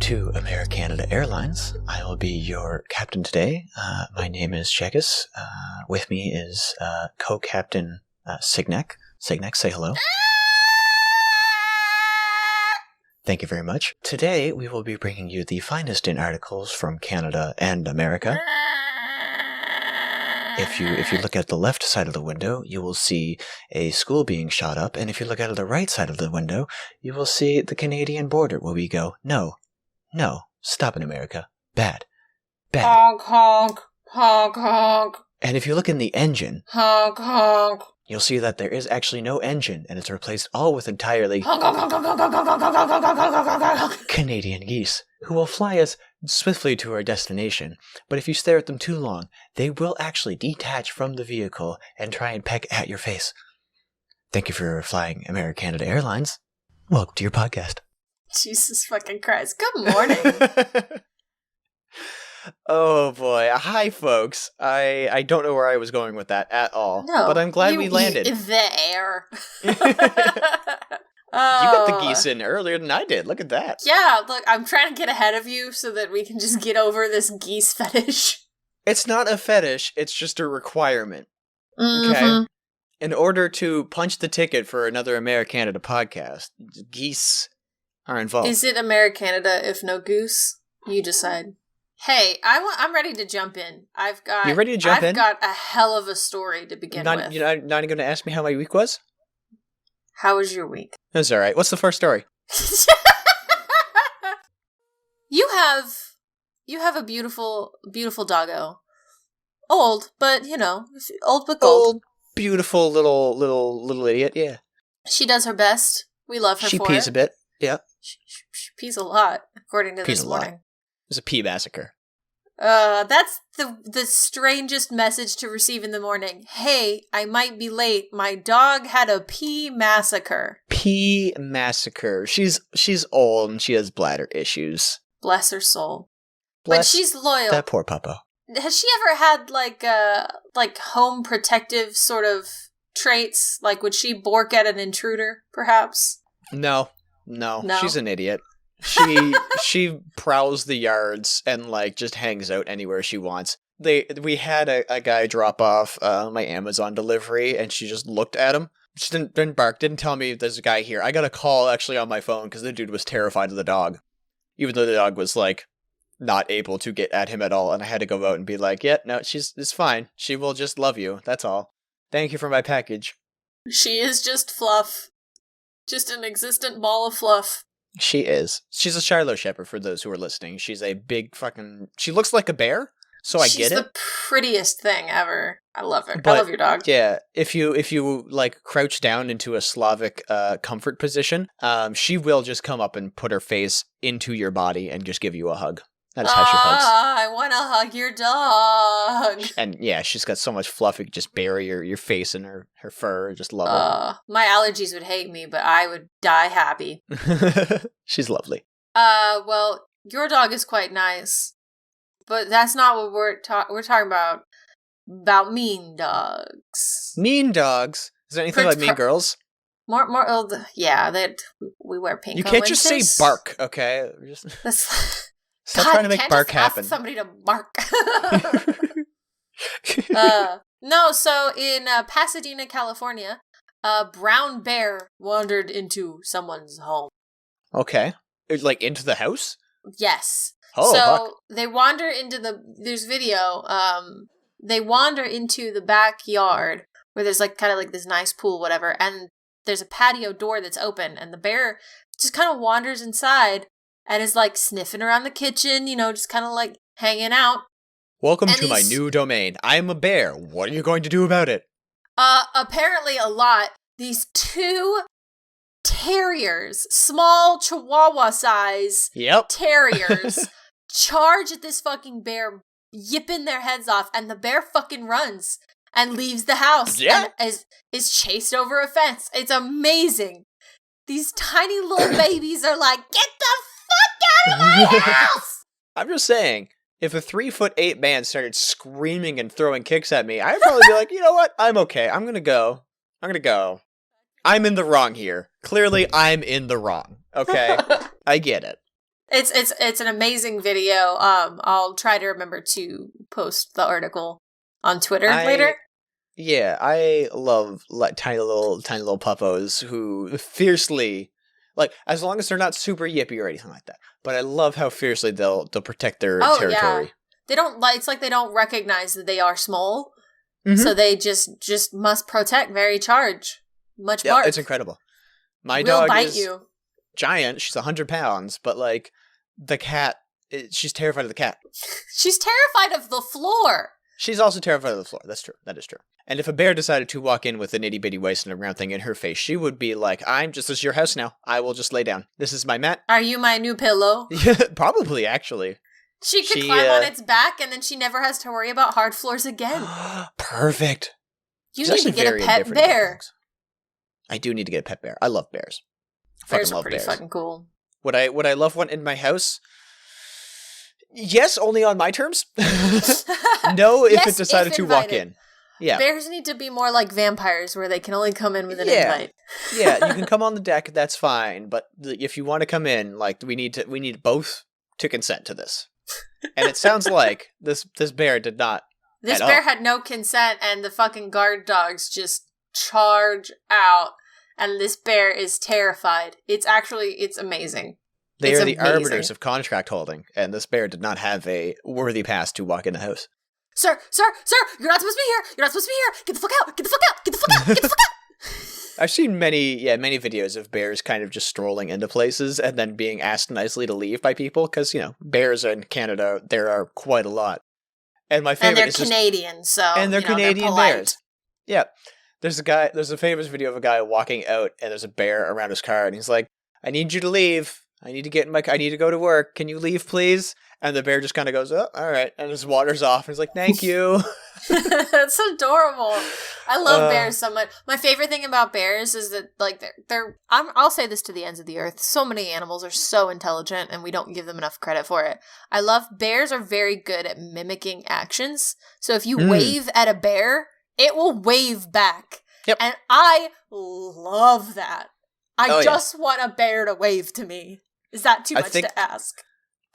to AmeriCanada Airlines. I will be your captain today. My name is Chekas. With me is co-captain Signek. Signek, say hello. Thank you very much. Today, we will be bringing you the finest in articles from Canada and America. If you look at the left side of the window, you will see a school being shot up, and if you look at the right side of the window, you will see the Canadian border where we go, no, stop in America. Bad. Honk, honk, honk, honk. And if you look in the engine, honk, honk, you'll see that there is actually no engine, and it's replaced all with entirely Canadian geese, who will fly us swiftly to our destination. But if you stare at them too long, they will actually detach from the vehicle and try and peck at your face. Thank you for flying AmeriCanada Airlines. Welcome to your podcast. Jesus fucking Christ. Good morning. Oh boy. Hi, folks. I don't know where I was going with that at all. No, but I'm glad we landed. The air. You got the geese in earlier than I did. Look at that. Yeah, look, I'm trying to get ahead of you so that we can just get over this geese fetish. It's not a fetish, it's just a requirement. Mm-hmm. Okay? In order to punch the ticket for another AmeriCanada podcast, geese are involved. Is it AmeriCanada if no goose? You decide. Hey, I'm ready to jump in. You ready to jump in? I've got a hell of a story to begin with. You're not even going to ask me how my week was? How was your week? That's alright. What's the first story? You have a beautiful, beautiful doggo. Old, but old but gold. Old, beautiful little idiot, yeah. She does her best. We love her for it. She pees a bit, yeah. She pees a lot, according to this morning. It was a pee massacre. That's the strangest message to receive in the morning. Hey, I might be late. My dog had a pee massacre. Pee massacre. She's old and she has bladder issues. Bless her soul. Bless but she's loyal. That poor puppo. Has she ever had like home protective sort of traits? Like, would she bork at an intruder, perhaps? No. She's an idiot. She prowls the yards and just hangs out anywhere she wants. We had a guy drop off my Amazon delivery, and she just looked at him. She didn't bark, didn't tell me there's a guy here. I got a call actually on my phone because the dude was terrified of the dog, even though the dog was not able to get at him at all. And I had to go out and be like, yeah, no, it's fine. She will just love you. That's all. Thank you for my package. She is just fluff. Just an existent ball of fluff. She is. She's a Shiloh Shepherd, for those who are listening. She's a big fucking... She looks like a bear, so I get it. She's the prettiest thing ever. I love her. I love your dog. Yeah, if you crouch down into a Slavic comfort position, she will just come up and put her face into your body and just give you a hug. That is how she hugs. I want to hug your dog. And yeah, she's got so much fluff, you could just bury your face in her fur. Just love her. My allergies would hate me, but I would die happy. She's lovely. Well, your dog is quite nice, but that's not what we're talking about. About mean dogs. Mean dogs? Is there anything like mean girls? More, yeah, that we wear pink. You can't just say bark, okay? Stop trying to make bark happen. Ask somebody to bark. No, so in Pasadena, California, a brown bear wandered into someone's home. Okay. Into the house? Yes. Oh, so fuck. They wander into there's video, they wander into the backyard where there's kind of this nice pool, whatever, and there's a patio door that's open, and the bear just kind of wanders inside and is sniffing around the kitchen, just kind of hanging out. Welcome to my new domain. I'm a bear. What are you going to do about it? Apparently a lot. These two terriers, small chihuahua size terriers, charge at this fucking bear, yipping their heads off, and the bear fucking runs and leaves the house and is chased over a fence. It's amazing. These tiny little babies are like, get the fuck out of my house! I'm just saying, if a 3'8" man started screaming and throwing kicks at me, I'd probably be like, you know what? I'm okay. I'm gonna go. I'm in the wrong here. Clearly, I'm in the wrong. Okay? I get it. It's an amazing video. I'll try to remember to post the article on Twitter later. Yeah, I love like tiny little puppos who fiercely, like, as long as they're not super yippy or anything like that. But I love how fiercely they'll protect their territory. Yeah. They don't like. It's like they don't recognize that they are small, so they just must protect. Very charge, much bark. It's incredible. My dog is giant. She's 100 pounds, but like the cat, she's terrified of the cat. She's terrified of the floor. She's also terrified of the floor. That's true. That is true. And if a bear decided to walk in with an itty bitty waist and a round thing in her face, she would be like, this is your house now. I will just lay down. This is my mat. Are you my new pillow? Yeah, probably, actually. She could climb on its back, and then she never has to worry about hard floors again. Perfect. You need to get a pet bear. I do need to get a pet bear. I love bears. Bears are pretty fucking cool. Would I love one in my house? Yes, only on my terms. No, if it decided to walk in. Yeah. Bears need to be more like vampires, where they can only come in with an invite. Yeah, you can come on the deck. That's fine. But if you want to come in, like we need both to consent to this. And it sounds like this bear did not. This bear had no consent, and the fucking guard dogs just charge out, and this bear is terrified. It's amazing. They are the arbiters of contract holding, and this bear did not have a worthy pass to walk in the house. Sir, you're not supposed to be here. You're not supposed to be here. Get the fuck out. Get the fuck out. Get the fuck out. Get the fuck out. I've seen many videos of bears kind of just strolling into places and then being asked nicely to leave by people, because, bears in Canada, there are quite a lot. And my favorite is Canadian, and they're Canadian bears. Yeah. There's a famous video of a guy walking out, and there's a bear around his car, and he's like, I need you to leave. I need to go to work. Can you leave, please? And the bear just kind of goes, oh, all right. And just wanders off. And he's like, thank you. That's adorable. I love bears so much. My favorite thing about bears is that, like, I'll say this to the ends of the earth. So many animals are so intelligent, and we don't give them enough credit for it. Bears are very good at mimicking actions. So if you wave at a bear, it will wave back. Yep. And I love that. I just want a bear to wave to me. Is that too much to ask?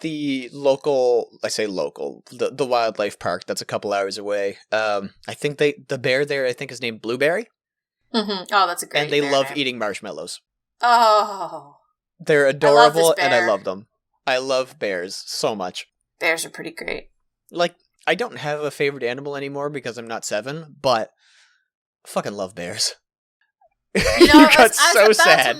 The the wildlife park that's a couple hours away. I think the bear there, I think, is named Blueberry. Mm-hmm. Oh, that's a great. And they love eating marshmallows. Oh, they're adorable, and I love them. I love bears so much. Bears are pretty great. Like, I don't have a favorite animal anymore because I'm not 7, but I fucking love bears. You got so sad.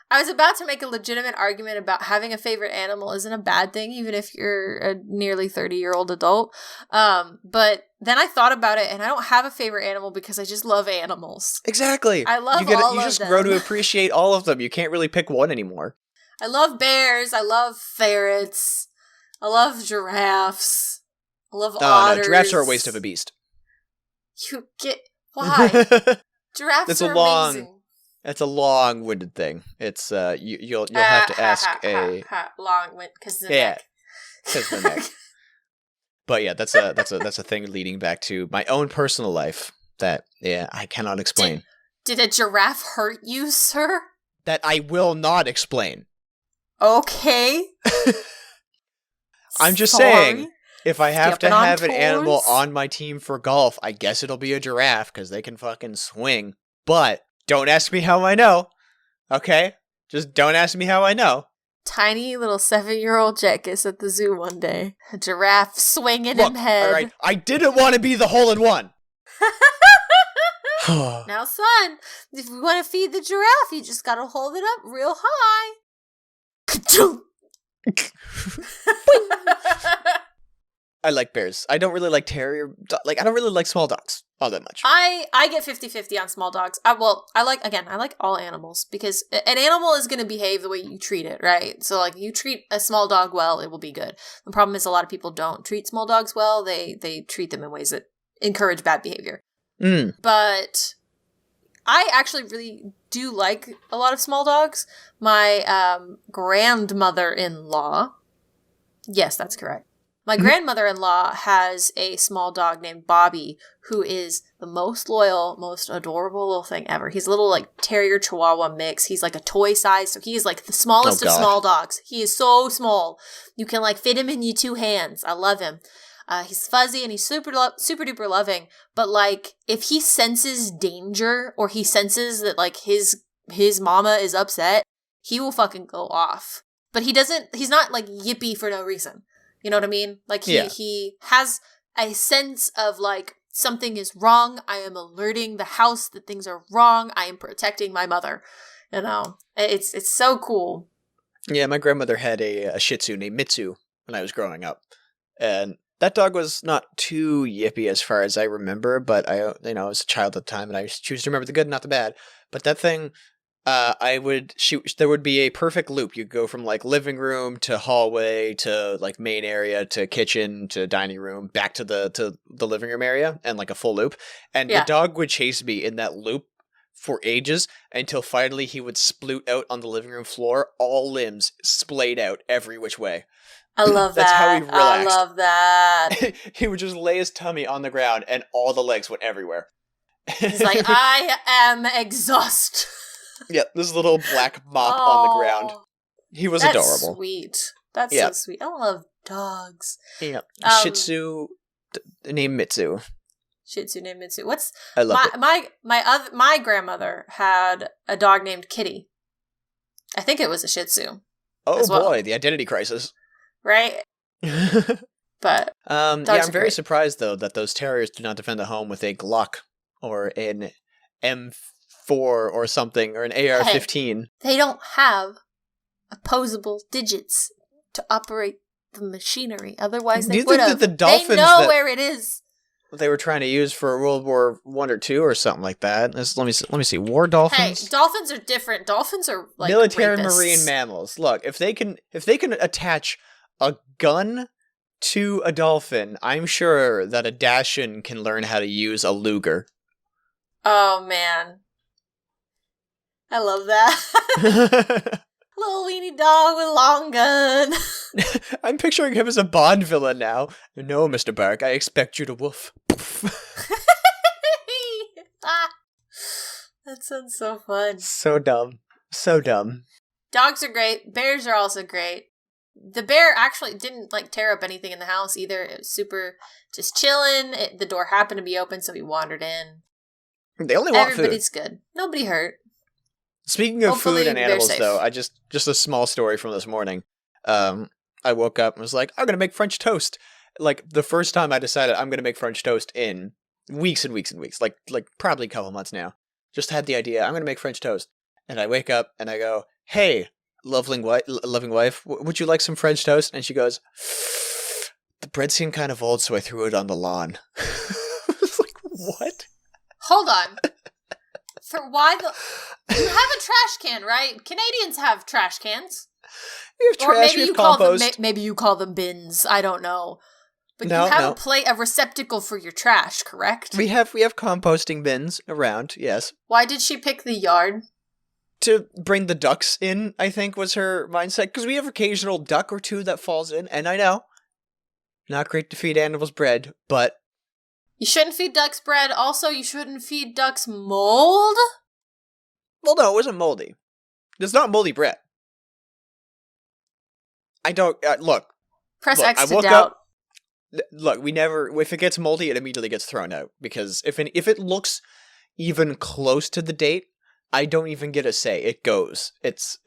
I was about to make a legitimate argument about having a favorite animal isn't a bad thing, even if you're a nearly 30-year-old adult. But then I thought about it, and I don't have a favorite animal because I just love animals. Exactly. I love all of them. You just grow to appreciate all of them. You can't really pick one anymore. I love bears. I love ferrets. I love giraffes. I love otters. No, giraffes are a waste of a beast. Why? Giraffes are amazing. It's a long-winded thing. It's you'll have to ask long-winded because the neck. Because the neck. But yeah, that's a thing leading back to my own personal life that I cannot explain. Did a giraffe hurt you, sir? That I will not explain. Okay. I'm just saying, if I have to have an animal on my team for golf, I guess it'll be a giraffe because they can fucking swing. But don't ask me how I know, okay? Just don't ask me how I know. Tiny little 7-year-old Jekis at the zoo one day. A giraffe swinging in head. All right, I didn't want to be the hole-in-one. Now, son, if you want to feed the giraffe, you just gotta hold it up real high. I like bears. I don't really like terrier. I don't really like small dogs all that much. I get 50-50 on small dogs. I like all animals because an animal is going to behave the way you treat it, right? So, like, you treat a small dog well, it will be good. The problem is a lot of people don't treat small dogs well. They treat them in ways that encourage bad behavior. But I actually really do like a lot of small dogs. My grandmother-in-law, yes, that's correct. My grandmother-in-law has a small dog named Bobby, who is the most loyal, most adorable little thing ever. He's a little like terrier chihuahua mix. He's like a toy size, so he is like the smallest of small dogs. He is so small. You can like fit him in your 2 hands. I love him. He's fuzzy and he's super duper loving. But like, if he senses danger or he senses that like his mama is upset, he will fucking go off. But he's not like yippy for no reason. You know what I mean? Like he has a sense of like something is wrong. I am alerting the house that things are wrong. I am protecting my mother. You know, it's so cool. Yeah, my grandmother had a Shih Tzu named Mitsu when I was growing up, and that dog was not too yippy as far as I remember. But I was a child at the time, and I choose to remember the good, not the bad. But that thing. There would be a perfect loop. You'd go from like living room to hallway to like main area to kitchen to dining room back to the living room area and like a full loop. And the dog would chase me in that loop for ages until finally he would sploot out on the living room floor, all limbs splayed out every which way. I love that. That's how he relaxed. I love that. He would just lay his tummy on the ground and all the legs went everywhere. He's like, I am exhausted. Yeah, this little black mop on the ground. He was adorable. Sweet. That's so sweet. I love dogs. Yeah. Shih Tzu named Mitsu. Shih Tzu named Mitsu. I love my grandmother had a dog named Kitty. I think it was a Shih Tzu. Oh boy, the identity crisis. Right? But I'm very surprised though that those terriers do not defend the home with a Glock or an M4 or something, or an AR-15. They don't have opposable digits to operate the machinery. Otherwise, they would have. The dolphins they know where it is. They were trying to use for World War I or II or something like that. Let me see. War dolphins. Hey, dolphins are different. Dolphins are like military rapists. Marine mammals. Look, if they can attach a gun to a dolphin, I'm sure that a Dacian can learn how to use a Luger. Oh man. I love that. Little weenie dog with a long gun. I'm picturing him as a Bond villain now. No, Mr. Bark, I expect you to woof. That sounds so fun. So dumb. So dumb. Dogs are great. Bears are also great. The bear actually didn't like tear up anything in the house either. It was super just chilling. The door happened to be open, so he wandered in. They only want Everybody's food. Good. Nobody hurt. Speaking of food and animals, though, just a small story from this morning. I woke up and was like, I'm going to make French toast. Like, the first time I decided I'm going to make French toast in weeks and weeks and weeks. Like probably a couple months now. Just had the idea, I'm going to make French toast. And I wake up and I go, hey, loving wife, would you like some French toast? And she goes, the bread seemed kind of old, so I threw it on the lawn. I was like, what? Hold on. You have a trash can, right? Canadians have trash cans. We have trash, we have compost. Maybe you call them bins. I don't know. But you have a receptacle for your trash, correct? We have composting bins around, yes. Why did she pick the yard? To bring the ducks in, I think, was her mindset. Because we have occasional duck or two that falls in. And I know, not great to feed animals bread, but... You shouldn't feed ducks bread. Also, you shouldn't feed ducks mold? Well, no, it wasn't moldy. It's not moldy bread. I don't... look. Press X to doubt. Look, we never... If it gets moldy, it immediately gets thrown out. Because if it looks even close to the date, I don't even get a say. It goes. It's...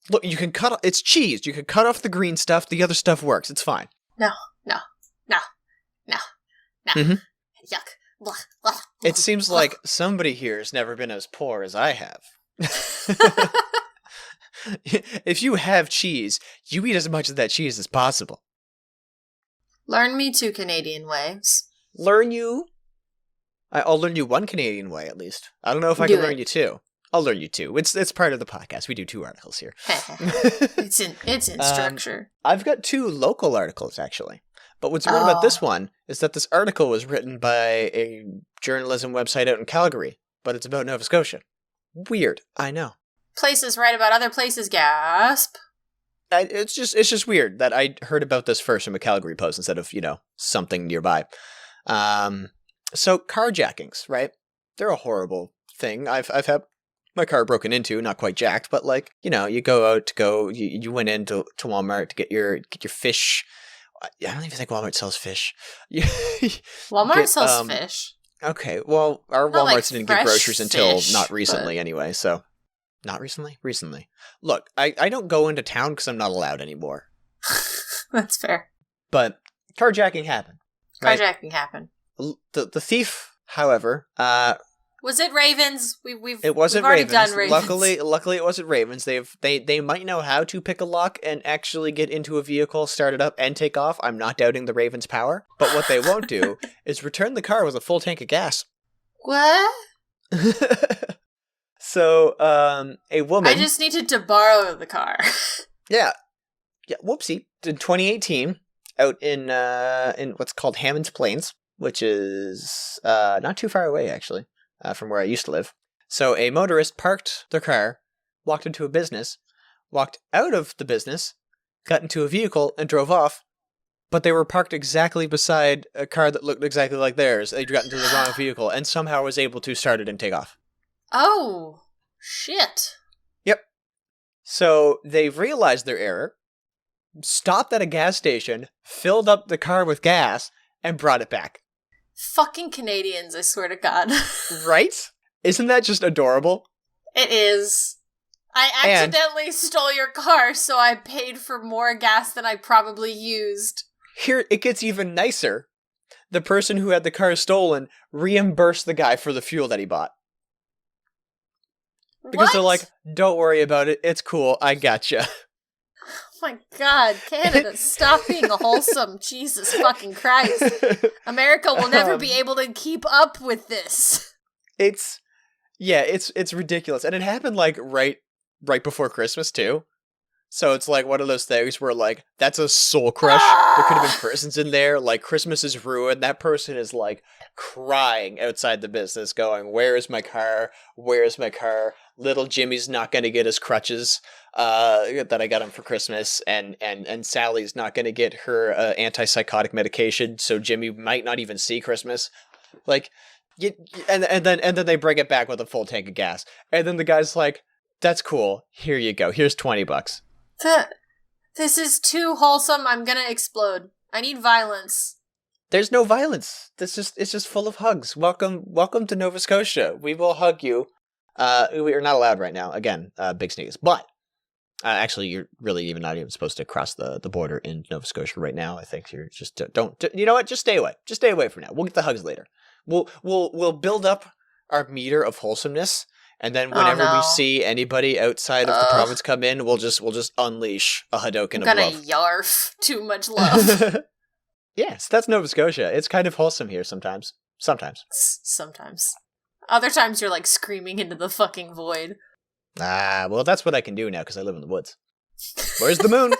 Look, you can cut... It's cheese. You can cut off the green stuff. The other stuff works. It's fine. No. Mm-hmm. Yuck. Blah, blah, blah. It seems like somebody here has never been as poor as I have. If you have cheese, you eat as much of that cheese as possible. Learn me 2 Canadian ways. Learn you? I'll learn you 1 Canadian way, at least. I don't know if I can learn you 2. I'll learn you 2. It's part of the podcast. We do 2 articles here. It's in structure. I've got 2 local articles, actually. But what's weird about this one is that this article was written by a journalism website out in Calgary, but it's about Nova Scotia. Weird, I know. Places write about other places, gasp. It's just weird that I heard about this first from a Calgary Post instead of, something nearby. So carjackings, right? They're a horrible thing. I've had my car broken into, not quite jacked, but you go out you went into Walmart to get your fish. I don't even think Walmart sells fish. Walmart sells fish. Okay, well, our not Walmarts didn't get groceries until not recently but... anyway, so... Not recently? Recently. Look, I don't go into town because I'm not allowed anymore. That's fair. But carjacking happened. Right? Carjacking happened. The thief, however... was it Ravens? It wasn't we've Ravens. Done Ravens. Luckily, it wasn't Ravens. They might know how to pick a lock and actually get into a vehicle, start it up, and take off. I'm not doubting the Ravens' power. But what they won't do is return the car with a full tank of gas. What? So, a woman... I just needed to borrow the car. Yeah, whoopsie. In 2018, out in what's called Hammond's Plains, which is not too far away, actually, from where I used to live. So a motorist parked their car, walked into a business, walked out of the business, got into a vehicle, and drove off. But they were parked exactly beside a car that looked exactly like theirs. They got into the wrong vehicle and somehow was able to start it and take off. Oh, shit. Yep. So they've realized their error, stopped at a gas station, filled up the car with gas, and brought it back. Fucking Canadians, I swear to God. Right? Isn't that just adorable? It is. I accidentally stole your car, so I paid for more gas than I probably used. Here, it gets even nicer. The person who had the car stolen reimbursed the guy for the fuel that he bought. Because they're like, don't worry about it. It's cool. I gotcha. Oh my God, Canada, stop being wholesome. Jesus fucking Christ. America will never be able to keep up with this. It's ridiculous. And it happened right before Christmas too. So it's like one of those things where that's a soul crush. There could have been persons in there. Christmas is ruined. That person is crying outside the business going, where is my car? Where's my car? Little Jimmy's not going to get his crutches that I got him for Christmas. And Sally's not going to get her antipsychotic medication. So Jimmy might not even see Christmas. And then they bring it back with a full tank of gas. And then the guy's like, that's cool. Here you go. Here's $20. This is too wholesome. I'm gonna explode. I need violence. There's no violence. It's just full of hugs. Welcome to Nova Scotia. We will hug you. We are not allowed right now. Again, big sneeze. But actually, you're really even not even supposed to cross the border in Nova Scotia right now. I think you're just don't. You know what? Just stay away. Just stay away for now. We'll get the hugs later. We'll build up our meter of wholesomeness. And then whenever we see anybody outside of the province come in, we'll just unleash a Hadoken of love. I'm gonna yarf too much love. Yes, that's Nova Scotia. It's kind of wholesome here sometimes. Sometimes. Other times you're screaming into the fucking void. Well, that's what I can do now because I live in the woods. Where's the moon?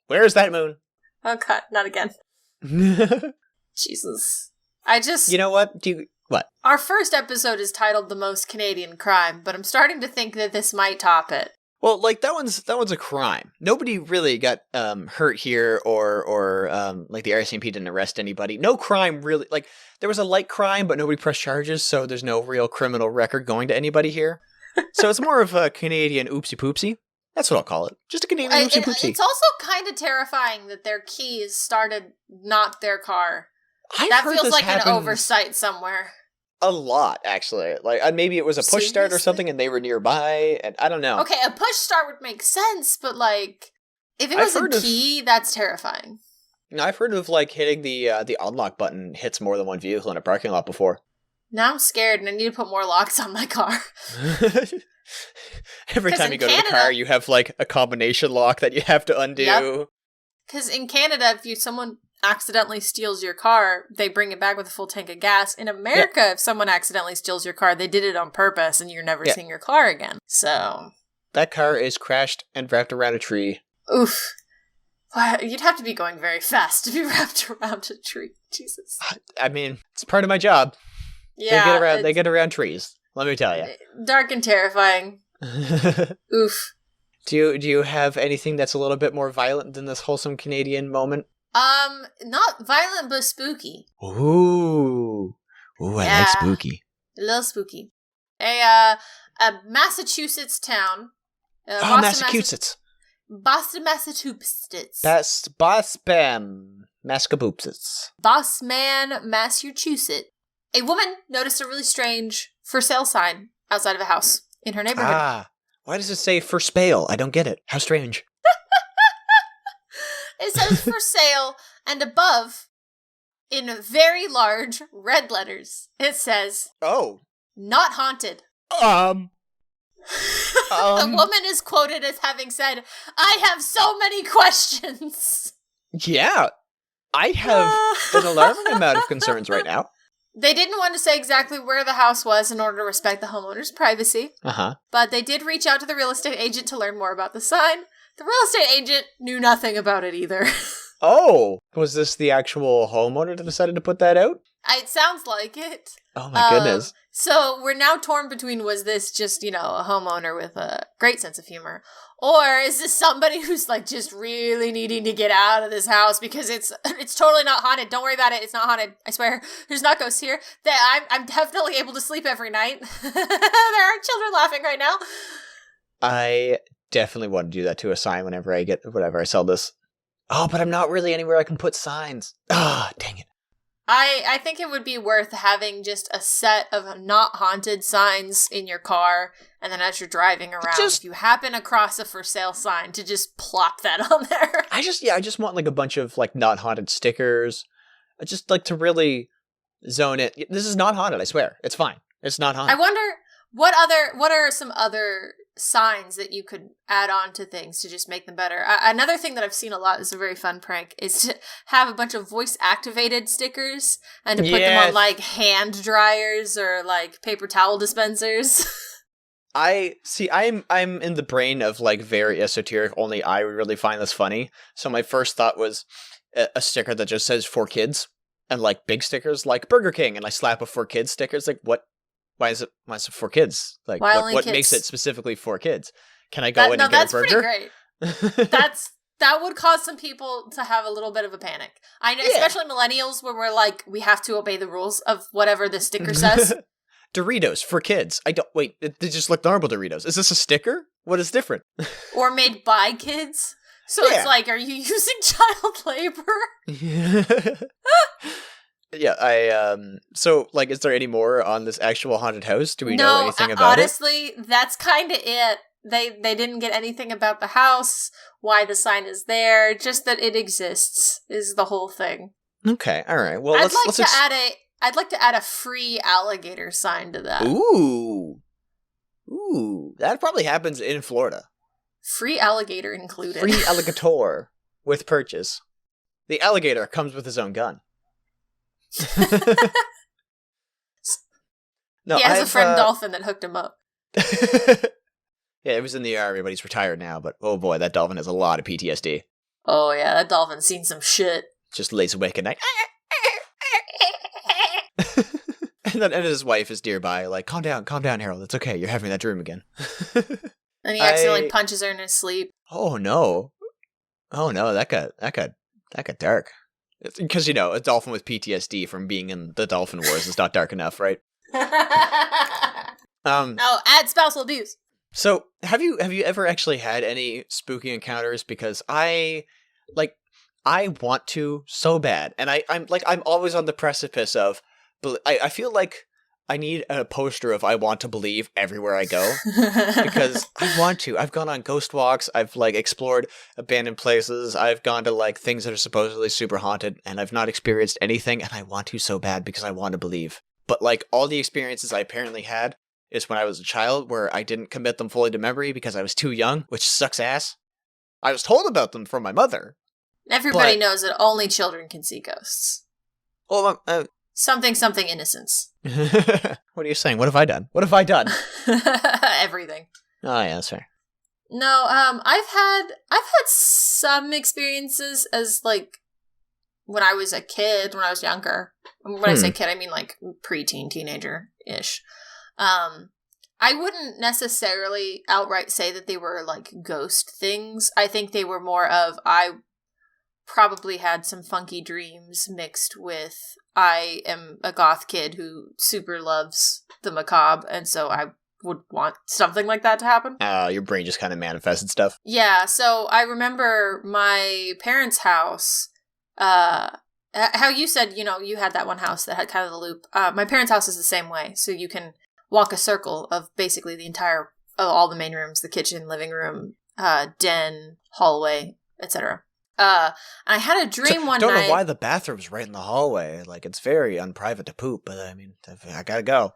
Where's that moon? Oh God, not again. Jesus. You know what? What? Our first episode is titled The Most Canadian Crime, but I'm starting to think that this might top it. Well, that one's a crime. Nobody really got hurt here or the RCMP didn't arrest anybody. No crime really. There was a light crime, but nobody pressed charges, so there's no real criminal record going to anybody here. So it's more of a Canadian oopsie poopsie. That's what I'll call it. Just a Canadian oopsie poopsie. It's also kind of terrifying that their keys started not their car. That feels like an oversight somewhere. A lot, actually. Maybe it was a push start or something and they were nearby, and I don't know. Okay, a push start would make sense, but if it was a key, that's terrifying. I've heard of hitting the unlock button hits more than one vehicle in a parking lot before. Now I'm scared and I need to put more locks on my car. Every time you go to the car, you have a combination lock that you have to undo. Because in Canada, if someone accidentally steals your car, they bring it back with a full tank of gas. In America, if someone accidentally steals your car, they did it on purpose and you're never seeing your car again. So that car is crashed and wrapped around a tree. Oof. You'd have to be going very fast to be wrapped around a tree. Jesus. I mean, it's part of my job. Yeah. They get around trees. Let me tell you. Dark and terrifying. Oof. Do you have anything that's a little bit more violent than this wholesome Canadian moment? Not violent, but spooky. Ooh, I like spooky. A little spooky. A Massachusetts town. Massachusetts. Boston, Massachusetts. Boston, Massachusetts. Boston, Massachusetts. A woman noticed a really strange for sale sign outside of a house in her neighborhood. Why does it say for sale? I don't get it. How strange. It says for sale, and above, in very large red letters, it says, not haunted. The woman is quoted as having said, I have so many questions. Yeah, I have an alarming amount of concerns right now. They didn't want to say exactly where the house was in order to respect the homeowner's privacy. But they did reach out to the real estate agent to learn more about the sign. The real estate agent knew nothing about it either. Was this the actual homeowner that decided to put that out? It sounds like it. Oh my goodness. So we're now torn between, was this just, a homeowner with a great sense of humor? Or is this somebody who's like just really needing to get out of this house because it's totally not haunted. Don't worry about it. It's not haunted. I swear. There's not ghosts here. I'm definitely able to sleep every night. There are children laughing right now. I definitely want to do that to a sign whenever I sell this. Oh, but I'm not really anywhere I can put signs. Dang it. I think it would be worth having just a set of not haunted signs in your car, and then as you're driving around, if you happen across a for sale sign, to just plop that on there. I just want like a bunch of like not haunted stickers. I just like to really zone it. This is not haunted, I swear. It's fine. It's not haunted. I wonder what are some other signs that you could add on to things to just make them better. Another thing that I've seen a lot is a very fun prank is to have a bunch of voice activated stickers and to put them on like hand dryers or like paper towel dispensers. I'm in the brain of like very esoteric, only I would really find this funny. So my first thought was a sticker that just says for kids, and like big stickers like Burger King, and I slap a for kids sticker. It's like, what? Why is it for kids? Like, what makes it specifically for kids? Can I go in and get a burger? That's pretty great. That would cause some people to have a little bit of a panic. I know, especially millennials, where we're like, we have to obey the rules of whatever the sticker says. Doritos for kids. They just look normal Doritos. Is this a sticker? What is different? Or made by kids. So it's like, are you using child labor? Yeah, so, like, is there any more on this actual haunted house? Do we know anything about honestly, that's kind of it. They didn't get anything about the house, why the sign is there, just that it exists is the whole thing. Okay, all right. Well, I'd like to add a free alligator sign to that. Ooh, that probably happens in Florida. Free alligator included. Free alligator with purchase. The alligator comes with his own gun. No, he has a friend dolphin that hooked him up. Yeah, it was in the army, but he's retired now. But oh boy, that dolphin has a lot of PTSD. Oh yeah, that dolphin's seen some shit. Just lays awake at night. and his wife is nearby, like, calm down, Harold. It's okay. You're having that dream again. And he accidentally punches her in his sleep. Oh no, that got dark. Because, a dolphin with PTSD from being in the dolphin wars is not dark enough, right? Add spousal abuse. So, have you ever actually had any spooky encounters? Because I want to so bad, and I'm always on the precipice of. I feel like I need a poster of I want to believe everywhere I go because I want to. I've gone on ghost walks. I've explored abandoned places. I've gone to things that are supposedly super haunted, and I've not experienced anything, and I want to so bad because I want to believe. But all the experiences I apparently had is when I was a child where I didn't commit them fully to memory because I was too young, which sucks ass. I was told about them from my mother. Everybody knows that only children can see ghosts. Well, something innocence. What are you saying? What have I done? Everything. Oh yeah, that's fair. No, I've had some experiences as when I was a kid, when I was younger. When I say kid, I mean preteen, teenager-ish. I I wouldn't necessarily outright say that they were like ghost things. I think they were more of, I probably had some funky dreams mixed with, I am a goth kid who super loves the macabre, and so I would want something like that to happen. Your brain just kind of manifested stuff. Yeah, so I remember my parents' house, how you said, you had that one house that had kind of the loop. My parents' house is the same way, so you can walk a circle of basically the entire, all the main rooms, the kitchen, living room, den, hallway, etc. I had a dream one night. Don't know why the bathroom's right in the hallway. Like, it's very unprivate to poop, but I mean, I gotta go.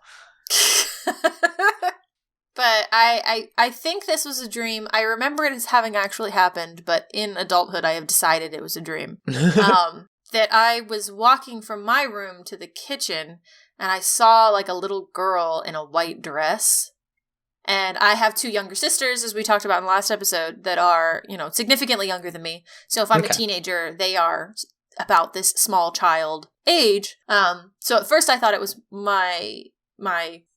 But I think this was a dream. I remember it as having actually happened, but in adulthood I have decided it was a dream. That I was walking from my room to the kitchen, and I saw like a little girl in a white dress. And I have 2 younger sisters, as we talked about in the last episode, that are, significantly younger than me. So if I'm a teenager, they are about this small child age. So at first I thought it was my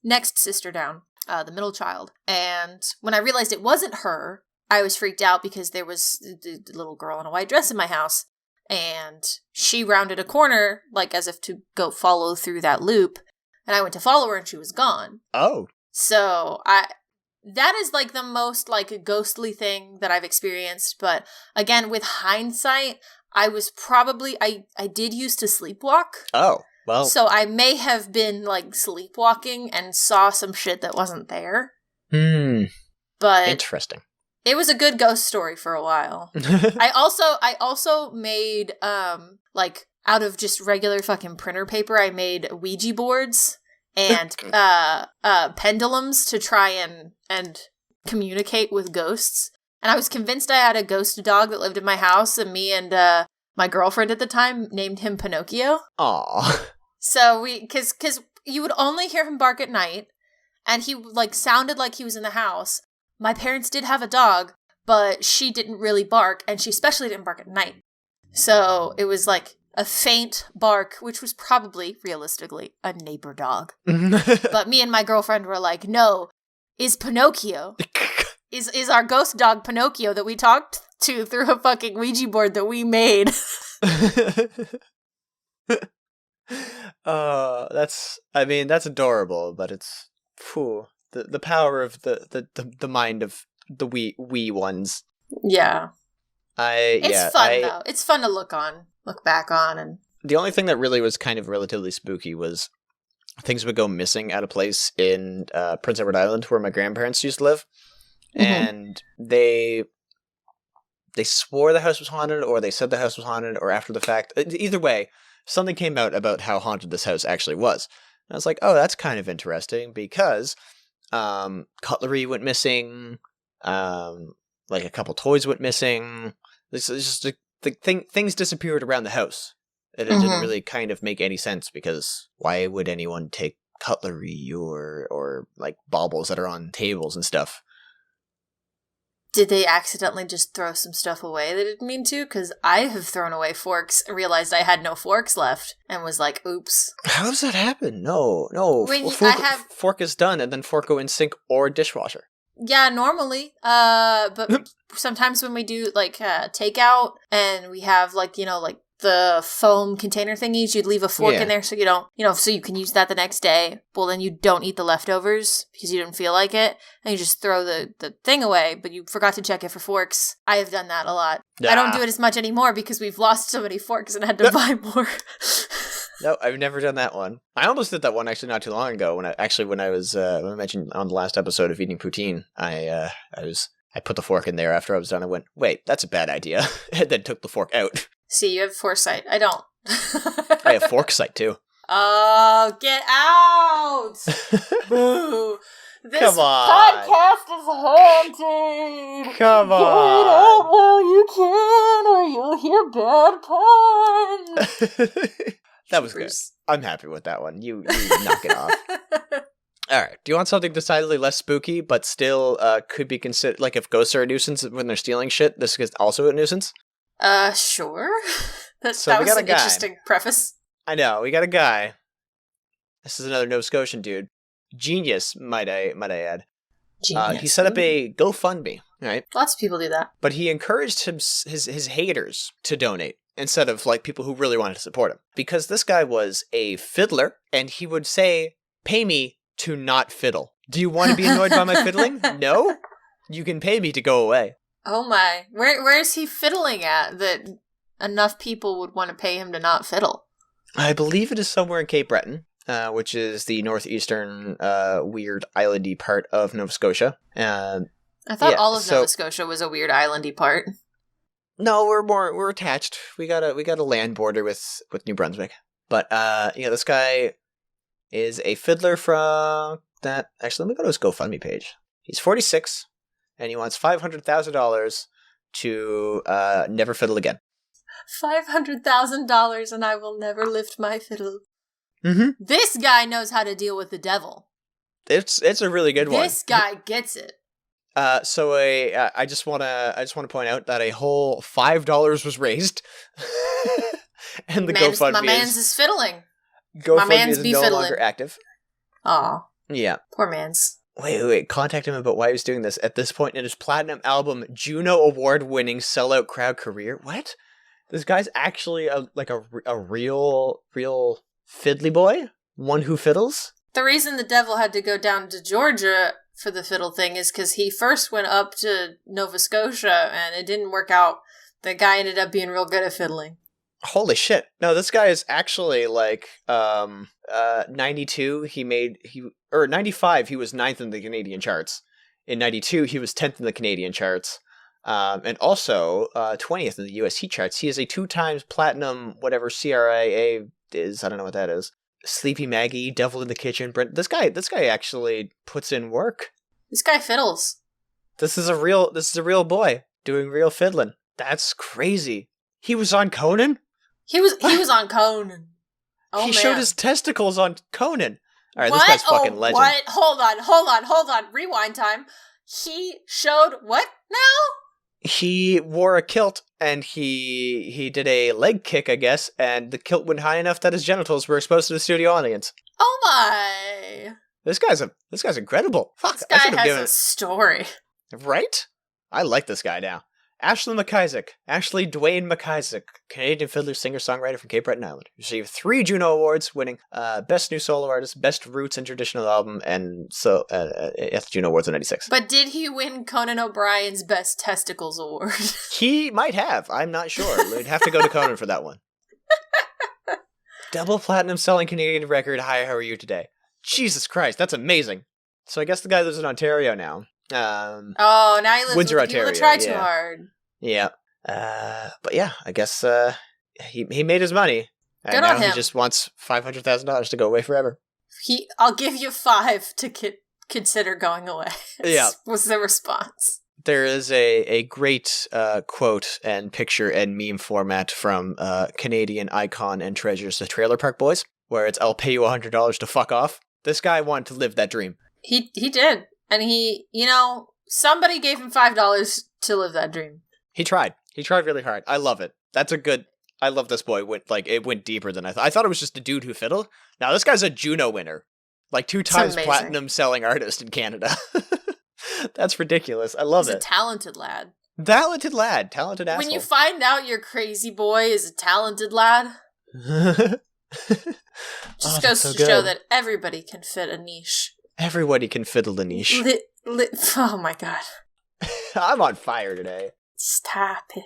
next sister down, the middle child. And when I realized it wasn't her, I was freaked out because there was the little girl in a white dress in my house. And she rounded a corner, like as if to go follow through that loop. And I went to follow her and she was gone. Oh. So that is like the most like ghostly thing that I've experienced. But again, with hindsight, I was probably, I did used to sleepwalk. Oh, well. So I may have been like sleepwalking and saw some shit that wasn't there. But interesting. It was a good ghost story for a while. I also made, like, out of just regular fucking printer paper, I made Ouija boards and pendulums to try and communicate with ghosts. And I was convinced I had a ghost dog that lived in my house, and me and my girlfriend at the time named him Pinocchio. Aww. So because you would only hear him bark at night, and he like sounded like he was in the house. My parents did have a dog, but she didn't really bark, and she especially didn't bark at night. So it was like a faint bark, which was probably, realistically, a neighbor dog. But me and my girlfriend were like, no, is Pinocchio. is our ghost dog Pinocchio that we talked to through a fucking Ouija board that we made. That's adorable, but it's the power of the mind of the wee ones. Yeah. It's fun though. It's fun to look back on. And the only thing that really was kind of relatively spooky was things would go missing at a place in Prince Edward Island where my grandparents used to live. Mm-hmm. And they swore the house was haunted, or they said the house was haunted, or after the fact. Either way, something came out about how haunted this house actually was. And I was like, oh, that's kind of interesting, because cutlery went missing, like a couple toys went missing. It's just things disappeared around the house. It didn't really kind of make any sense, because why would anyone take cutlery or like baubles that are on tables and stuff? Did they accidentally just throw some stuff away they didn't mean to? Because I have thrown away forks and realized I had no forks left and was like, oops. How does that happen? No. Fork is done, and then fork go in sink or dishwasher. Yeah, normally. But sometimes when we do like takeout and we have like, like the foam container thingies, you'd leave a fork in there so you don't, so you can use that the next day. Well, then you don't eat the leftovers because you didn't feel like it, and you just throw the thing away, but you forgot to check it for forks. I have done that a lot. I don't do it as much anymore because we've lost so many forks and had to buy more. No, I've never done that one. I almost did that one actually not too long ago when I was when I mentioned on the last episode of eating poutine, I put the fork in there after I was done. I went, wait, that's a bad idea, and then took the fork out. See, you have foresight. I don't. I have forksight too. Oh, get out! Boo! This podcast is haunted! Come on! Get out while you can, or you'll hear bad puns! That was good. I'm happy with that one. You knock it off. Alright, do you want something decidedly less spooky, but still could be considered, like if ghosts are a nuisance when they're stealing shit, this is also a nuisance? Sure. That was an interesting preface. I know, we got a guy. This is another Nova Scotian dude. Genius, might I add. Genius. He set up a GoFundMe, right? Lots of people do that. But he encouraged his haters to donate instead of like people who really wanted to support him. Because this guy was a fiddler, and he would say, "Pay me to not fiddle. Do you want to be annoyed by my fiddling? No? You can pay me to go away." Oh my. Where's he fiddling at that enough people would want to pay him to not fiddle? I believe it is somewhere in Cape Breton, which is the northeastern weird islandy part of Nova Scotia. I thought all of Nova Scotia was a weird islandy part. No, we're attached. We got a land border with New Brunswick. But this guy is a fiddler from that. Actually, let me go to his GoFundMe page. He's 46, and he wants $500,000 to never fiddle again. $500,000 and I will never lift my fiddle. Mm-hmm. This guy knows how to deal with the devil. It's a really good one. This guy gets it. So I just want to point out that a whole $5 was raised, and the GoFundMe my man's is fiddling. GoFundMe is no longer active. Aw. Yeah. Poor man's. Wait. Contact him about why he was doing this. At this point in his platinum album, Juno Award-winning sellout crowd career. What? This guy's actually a real fiddly boy? One who fiddles? The reason the devil had to go down to Georgia for the fiddle thing is because he first went up to Nova Scotia and it didn't work out. The guy ended up being real good at fiddling. Holy shit. No, this guy is actually like 92 95 he was 9th in the Canadian charts. In 92 he was 10th in the Canadian charts. And also 20th in the US heat charts. He is a 2 times platinum whatever CRIA is. I don't know what that is. Sleepy Maggie, Devil in the Kitchen. Brent. This guy actually puts in work. This guy fiddles. This is a real boy doing real fiddling. That's crazy. He was on Conan? He was on Conan. Oh, he showed his testicles on Conan. All right, what? This guy's fucking legend. What? Hold on. Rewind time. He showed what now? He wore a kilt and he did a leg kick, I guess, and the kilt went high enough that his genitals were exposed to the studio audience. Oh my! This guy's incredible. Fuck, this guy has a story. Right? I like this guy now. Ashley Dwayne McIsaac, Canadian fiddler, singer, songwriter from Cape Breton Island, received 3 Juno Awards, winning Best New Solo Artist, Best Roots and Traditional Album, and so Juno Awards in '96. But did he win Conan O'Brien's Best Testicles Award? He might have. I'm not sure. We'd have to go to Conan for that one. Double platinum selling Canadian record. Hi, how are you today? Jesus Christ, that's amazing. So I guess the guy lives in Ontario now. Now he lives Windsor, with Ontario. People that try too hard. Yeah. But yeah, I guess he made his money. Good and now on him. He just wants $500,000 to go away forever. I'll give you 5 to consider going away. Yeah. Was the response. There is a great quote and picture and meme format from Canadian icon and treasures, the Trailer Park Boys, where it's "I'll pay you $100 to fuck off." This guy wanted to live that dream. He did. And somebody gave him $5 to live that dream. He tried. He tried really hard. I love it. I love this boy. It went deeper than I thought. I thought it was just a dude who fiddled. Now this guy's a Juno winner. Like 2 times platinum selling artist in Canada. That's ridiculous. I love it. He's a talented lad. Talented asshole. When you find out your crazy boy is a talented lad, just goes to show that everybody can fit a niche. Everybody can fiddle the niche. Oh my god. I'm on fire today. Stop it.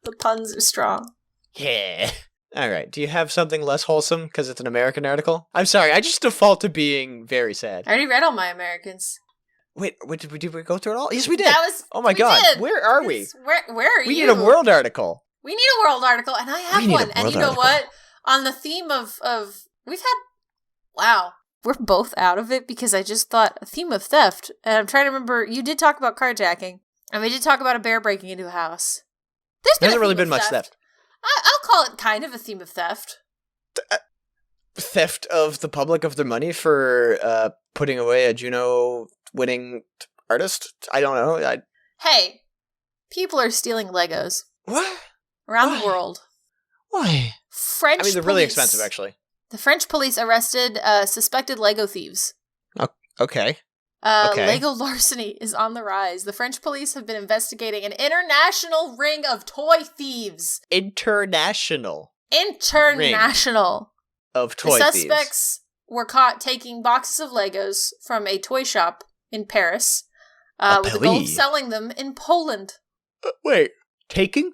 The puns are strong. Yeah. Alright, do you have something less wholesome because it's an American article? I'm sorry, I just default to being very sad. I already read all my Americans. Wait, did we go through it all? Yes, we did. Oh my god, did. Where are we? Where are you? We need a world article. We need a world article, and I have one. And you know what? On the theme of we've had... Wow. We're both out of it because I just thought a theme of theft. And I'm trying to remember, you did talk about carjacking. And we did talk about a bear breaking into a house. There hasn't really been much theft. I'll call it kind of a theme of theft. Theft of the public of their money for putting away a Juno winning artist? I don't know. Hey, people are stealing Legos. What? Around the world. Why? French they're really expensive, actually. The French police arrested suspected Lego thieves. Okay. Lego larceny is on the rise. The French police have been investigating an international ring of toy thieves. International ring of toy thieves. The suspects were caught taking boxes of Legos from a toy shop in Paris with the goal of selling them in Poland. Wait, taking?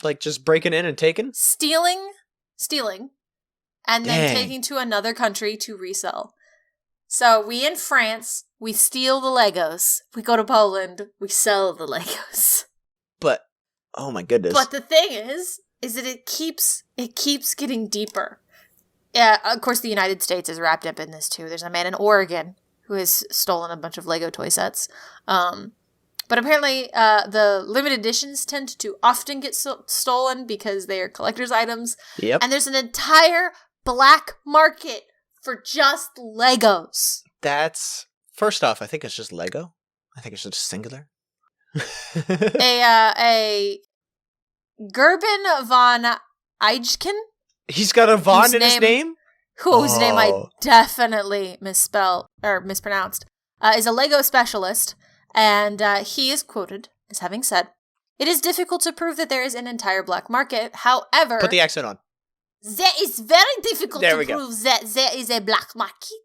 Like just breaking in and taking? Stealing, and then taking to another country to resell. So we in France, we steal the Legos. We go to Poland, we sell the Legos. But, oh my goodness. But the thing is that it keeps getting deeper. Yeah, of course the United States is wrapped up in this too. There's a man in Oregon who has stolen a bunch of Lego toy sets. But apparently the limited editions tend to often get stolen because they are collector's items. Yep. And there's an entire black market for just Legos. That's, first off, I think it's just Lego. I think it's just singular. a Gerben von Eichken. He's got a Von in his name? Whose name I definitely mispronounced, is a Lego specialist, and he is quoted as having said, "It is difficult to prove that there is an entire black market. However..." Put the accent on. "That is very difficult to prove that there is a black market.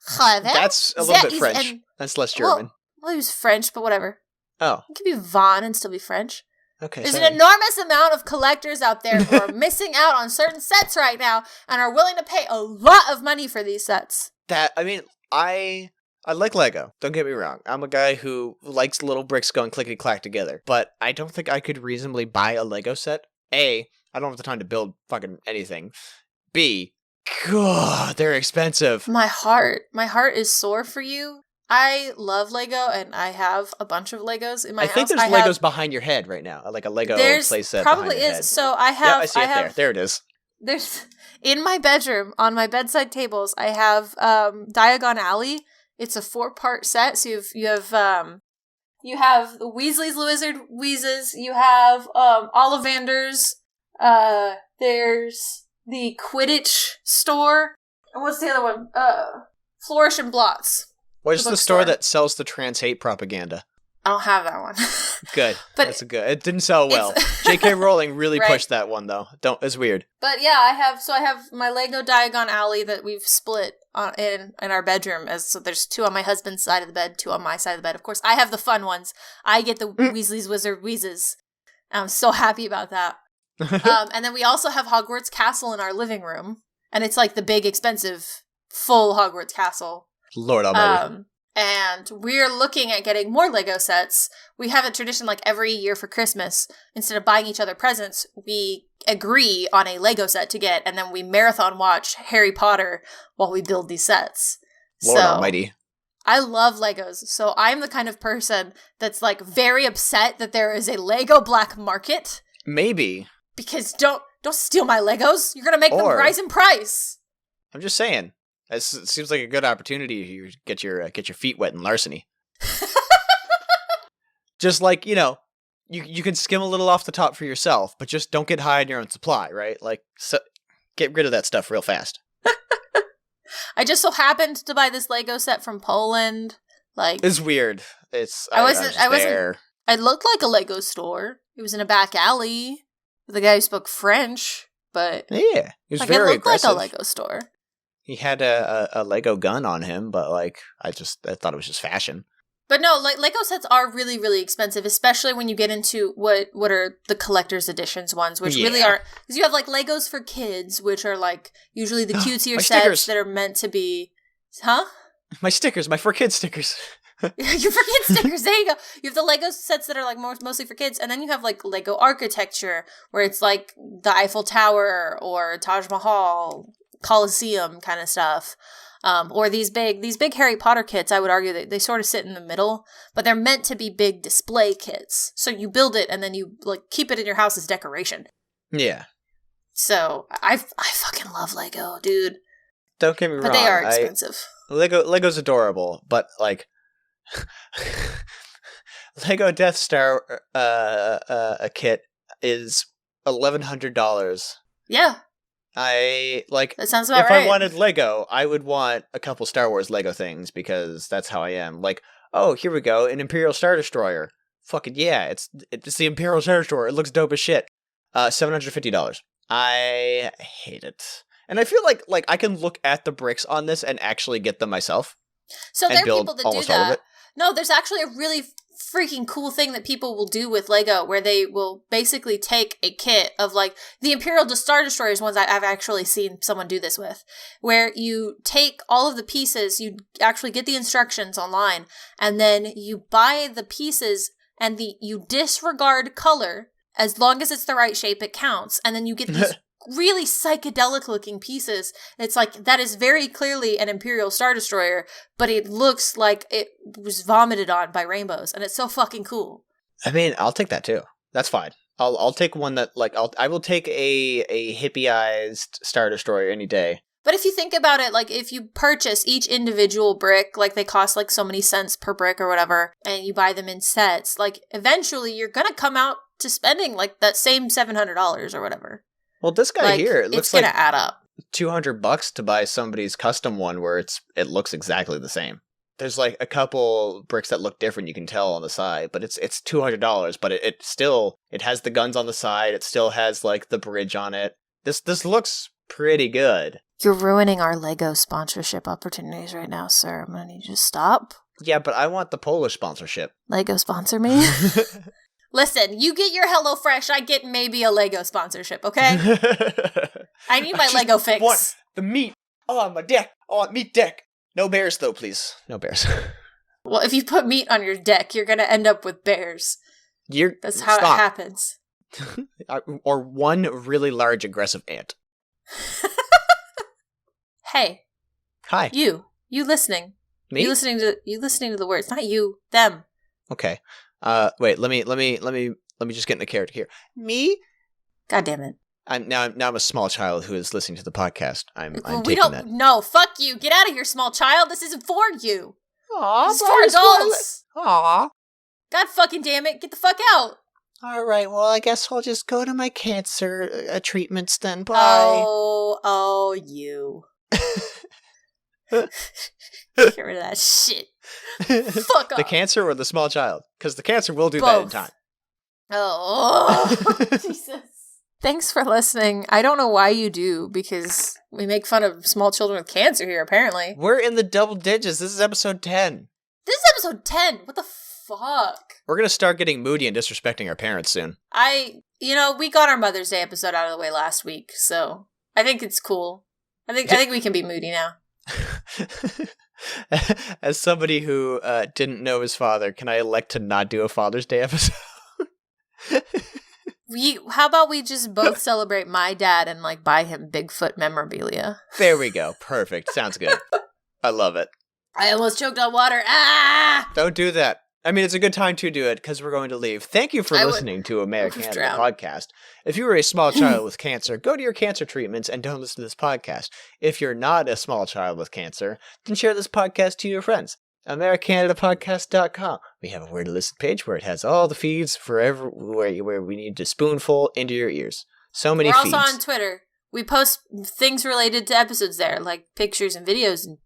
However..." That's a little bit French. That's less German. Well, he was French, but whatever. Oh. It could be Von and still be French. Okay, There's an enormous amount of collectors out there who are missing out on certain sets right now and are willing to pay a lot of money for these sets. I like Lego. Don't get me wrong. I'm a guy who likes little bricks going clickety-clack together. But I don't think I could reasonably buy a Lego set. A, I don't have the time to build fucking anything. B, God, they're expensive. My heart is sore for you. I love Lego, and I have a bunch of Legos in my house. I think there's Legos behind your head right now, like a Lego playset. Probably is. Head. So I have. Yeah, I see it there. There it is. There's in my bedroom on my bedside tables. I have Diagon Alley. It's a 4-part set. So you have the Weasley's Wizard Wheezes. You have Ollivander's. There's the Quidditch store. And what's the other one? Flourish and Blots. Where's the store that sells the trans hate propaganda? I don't have that one. Good. That's good. It didn't sell well. J.K. Rowling really pushed that one though. It's weird. But yeah, I have my Lego Diagon Alley that we've split in our bedroom. So there's 2 on my husband's side of the bed, 2 on my side of the bed. Of course, I have the fun ones. I get the Weasley's Wizard Wheezes. I'm so happy about that. And then we also have Hogwarts Castle in our living room, and it's like the big, expensive, full Hogwarts Castle. Lord Almighty. And we're looking at getting more Lego sets. We have a tradition like every year for Christmas. Instead of buying each other presents, we agree on a Lego set to get, and then we marathon watch Harry Potter while we build these sets. Lord Almighty. I love Legos, so I'm the kind of person that's like very upset that there is a Lego black market. Maybe. Because don't steal my Legos. You're gonna make them rise in price. I'm just saying. It seems like a good opportunity to get your feet wet in larceny. Just like, you can skim a little off the top for yourself, but just don't get high on your own supply, right? Like, so get rid of that stuff real fast. I just so happened to buy this Lego set from Poland. Like, it's weird. I wasn't. It looked like a Lego store. It was in a back alley with a guy who spoke French, but yeah, it was like, very it looked aggressive. like a Lego store. He had a Lego gun on him, but like I thought it was just fashion. But no, like Lego sets are really, really expensive, especially when you get into what are the collector's editions ones, which really are, because you have like Legos for kids, which are like usually the cutesier sets stickers that are meant to be, My stickers, my 4Kids stickers. Your 4Kids stickers, there you go. You have the Lego sets that are like mostly for kids, and then you have like Lego architecture, where it's like the Eiffel Tower or Taj Mahal, Colosseum kind of stuff. Or these big Harry Potter kits, I would argue that they sort of sit in the middle, but they're meant to be big display kits. So you build it and then you like keep it in your house as decoration. Yeah. So I fucking love Lego, dude. Don't get me wrong. But they are expensive. Lego's adorable, but like Lego Death Star a kit is $1,100. Yeah. That sounds about if right. I wanted Lego, I would want a couple Star Wars Lego things because that's how I am. Like, oh, here we go, an Imperial Star Destroyer. Fucking yeah, it's the Imperial Star Destroyer. It looks dope as shit. $750. I hate it. And I feel like I can look at the bricks on this and actually get them myself. So there are people that do that. No, there's actually a really freaking cool thing that people will do with Lego where they will basically take a kit of like the Imperial Star Destroyers ones I've actually seen someone do this with, where you take all of the pieces, you actually get the instructions online, and then you buy the pieces and you disregard color. As long as it's the right shape, it counts. And then you get these really psychedelic looking pieces. It's like, that is very clearly an Imperial Star Destroyer, but it looks like it was vomited on by rainbows. And it's so fucking cool. I mean, I'll take that too. That's fine. I'll take one that, like, I will take a hippie-ized Star Destroyer any day. But if you think about it, like, if you purchase each individual brick, like, they cost, like, so many cents per brick or whatever, and you buy them in sets, like, eventually you're gonna come out to spending, like, that same $700 or whatever. Well, this guy here, it looks like it's gonna add up. $200 to buy somebody's custom one where it looks exactly the same. There's, like, a couple bricks that look different, you can tell on the side, but it's $200, but it still has the guns on the side, it still has, like, the bridge on it. This looks pretty good. You're ruining our Lego sponsorship opportunities right now, sir. I'm gonna need you to stop. Yeah, but I want the Polish sponsorship. Lego sponsor me? Listen, you get your HelloFresh, I get maybe a Lego sponsorship, okay? I need my Lego fix. Want the meat on my deck. I want meat deck. No bears, though, please. No bears. Well, if you put meat on your deck, you're gonna end up with bears. That's how it happens. Or one really large aggressive ant. Hey. Hi. You listening. Me? You listening to the words. Not you, them. Okay. Wait, let me just get into character here. Me? God damn it. I'm a small child who is listening to the podcast. No, fuck you. Get out of here, small child. This isn't for you. Aw, this is for adults. Aw. God fucking damn it. Get the fuck out. All right, well, I guess I'll just go to my cancer treatments then. Bye. Oh, you. Get rid of that shit. Fuck off. The cancer or the small child? Because the cancer will do that in time. Oh, Jesus. Thanks for listening. I don't know why you do, because we make fun of small children with cancer here, apparently. We're in the double digits. This is episode 10. This is episode 10. What the fuck? We're going to start getting moody and disrespecting our parents soon. We got our Mother's Day episode out of the way last week, so I think it's cool. I think we can be moody now. As somebody who didn't know his father, can I elect to not do a Father's Day episode? How about we just both celebrate my dad and like buy him Bigfoot memorabilia? There we go. Perfect. Sounds good. I love it. I almost choked on water. Ah! Don't do that. I mean, it's a good time to do it because we're going to leave. Thank you for listening to AmeriCanada podcast. If you were a small child with cancer, go to your cancer treatments and don't listen to this podcast. If you're not a small child with cancer, then share this podcast to your friends. AmeriCanadaPodcast.com. We have a Where to Listen page where it has all the feeds for where we need to spoonful into your ears. So many feeds. We're also on Twitter. We post things related to episodes there, like pictures and videos and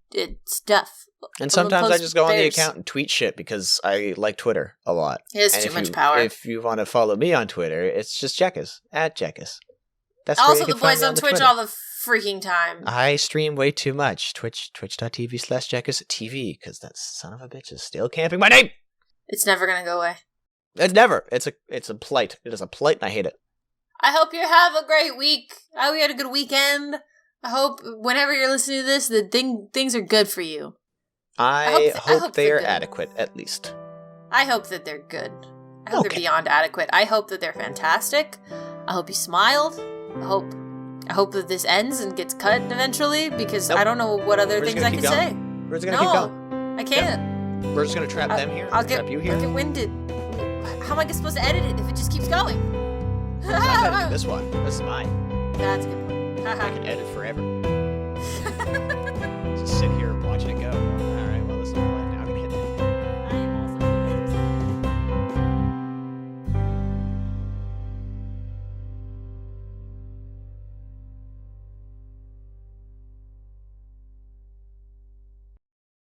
stuff. And sometimes I just go on the account and tweet shit because I like Twitter a lot. It has too much power. If you want to follow me on Twitter, it's just Jekkus, @Jekkus. That's also the boys on Twitch all the freaking time. I stream way too much. twitch.tv/JekkusTV because that son of a bitch is still camping my name. It's never going to go away. It's never. It's a plight. It is a plight and I hate it. I hope you have a great week. I hope you had a good weekend. I hope whenever you're listening to this, things are good for you. I hope they're adequate, at least. I hope that they're good. I hope they're beyond adequate. I hope that they're fantastic. I hope you smiled. I hope that this ends and gets cut eventually, because I don't know what other things I can say. We're just going to keep going. I can't. Yep. We're just going to trap them here. I'll trap you here. I'll get winded. How am I supposed to edit it if it just keeps going? I'm not editing this one. This is mine. That's a good point. I can edit forever.